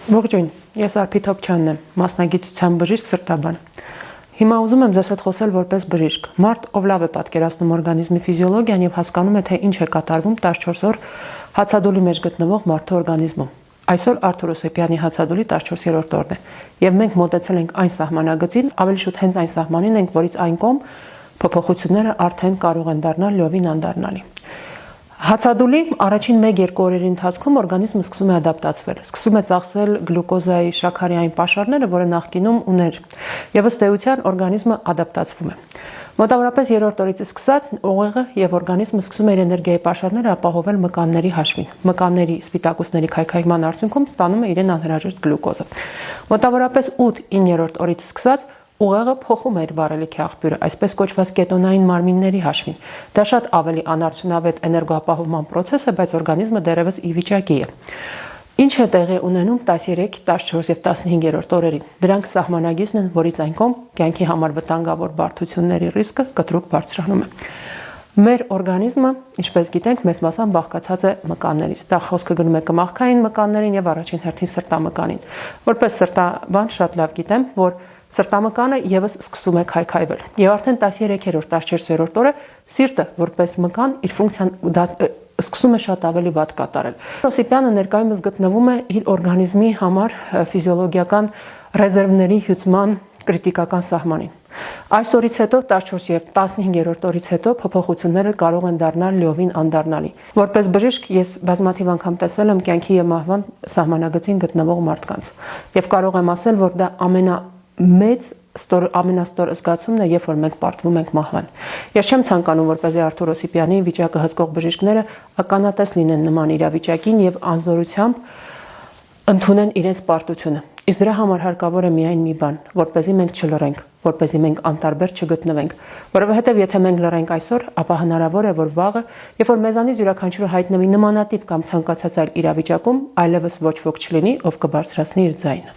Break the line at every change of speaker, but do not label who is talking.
Ողջույն, ես Արփի Թոփչյանն եմ, մասնագիտությամբ բժիշկ սրտաբան։ Հիմա ուզում եմ ձեզ հետ խոսել որպես բժիշկ։ Մարդ, ով լավ է պատկերացնում օրգանիզմի ֆիզիոլոգիան եւ հասկանում է, թե ինչ է կատարվում 14 օր հացադուլի մեջ գտնվող մարդու օրգանիզմում։ Այսօր Արթուր Օսիպյանի հացադուլի 14-րդ օրն է, եւ մենք մոտեցել ենք այն սահմանագծին, ավելի շուտ հենց այն սահմանին ենք, որից այն կողմ փոփոխությունները արդեն կարող են դառնալ լիովին անդառնալի։ Հացադուլի առաջին 1-2 օրերի ընթացքում օրգանիզմը սկսում է ադապտացվել, սկսում է ծախսել գլյուկոզայի, շաքարային պաշարները, որը նախկինում ուներ, եւ ըստ էության օրգանիզմը ադապտացվում է։ Մոտավորապես 3-րդ օրից սկսած ուղեղը եւ օրգանիզմը սկսում է իր էներգիայի պաշարները ապահովել մկանների հաշվին։ Մկանների սպիտակուցների քայքայման արդյունքում ստանում է իրեն անհրաժեշտ գլյուկոզը։ Մոտավորապես 8-9-րդ օրից սկսած ուղեղը փոխում է իր վառելիքի աղբյուրը, այսպես կոչված կետոնային մարմինների հաշվին։ Դա շատ ավելի անարդյունավետ էներգոապահովման պրոցես է, բայց օրգանիզմը դեռևս ի վիճակի է։ Ինչ է տեղի ունենում 13, 14 եւ 15-րդ օրերին։ Դրանք սահմանագիծն են, որից այն կողմ կյանքի համար վտանգավոր բարդությունների ռիսկը կտրուկ բարձրանում է։ Մեր օրգանիզմը, ինչպես գիտենք, մեծ մասամբ բաղկացած է մկաններից։ Դա խոսքը գնում է կմախքային մկաններին եւ առաջին հերթին սրտամկանին։ Որպես սրտաբան շատ լավ գիտեմ, որ սրտամկանը եւս սկսում է քայքայվել։ Եվ արդեն 13-րդ, 14-րդ օրը սիրտը, որպես մկան, իր ֆունկցիան սկսում է շատ ավելի վատ կատարել։ Օսիպյանը ներկայումս գտնվում է իր օրգանիզմի համար ֆիզիոլոգիական ռեզերվների հյուծման կրիտիկական սահմանին։ Այս օրից հետո 14 եւ 15-րդ օրից հետո փոփոխությունները կարող են դառնալ լիովին անդառնալի։ Որպես բժիշկ ես բազմաթիվ անգամ տեսել եմ կյանքի եւ մահվան սահմանագծին գտնվող մարդկանց եւ կարող եմ ասել, որ դա ամենաստոր զգացումն է, երբ որ մենք պարտվում ենք մահվան։ Ես չեմ ցանկանում, որպեսզի Արթուր Օսիպյանի վիճակը հսկող բժիշկները ականատես լինեն նման իրավիճակին եւ անզորությամբ ընդունեն իրենց պարտությունը։ Իսկ դրա համար հարկավոր է միայն մի բան, որպեսզի մենք չլռենք, որպեսզի մենք անտարբեր չգտնվենք, որովհետև եթե մենք լռենք այսօր, ապա հնարավոր է, որ վաղը, երբ որ մեզանից յուրաքանչյուրը հայտնվի նմանատիպ կամ ցանկացած այլ իրավիճակում, այլևս ոչ ոք չլինի, ով կբարձրացնի իր ձայնը։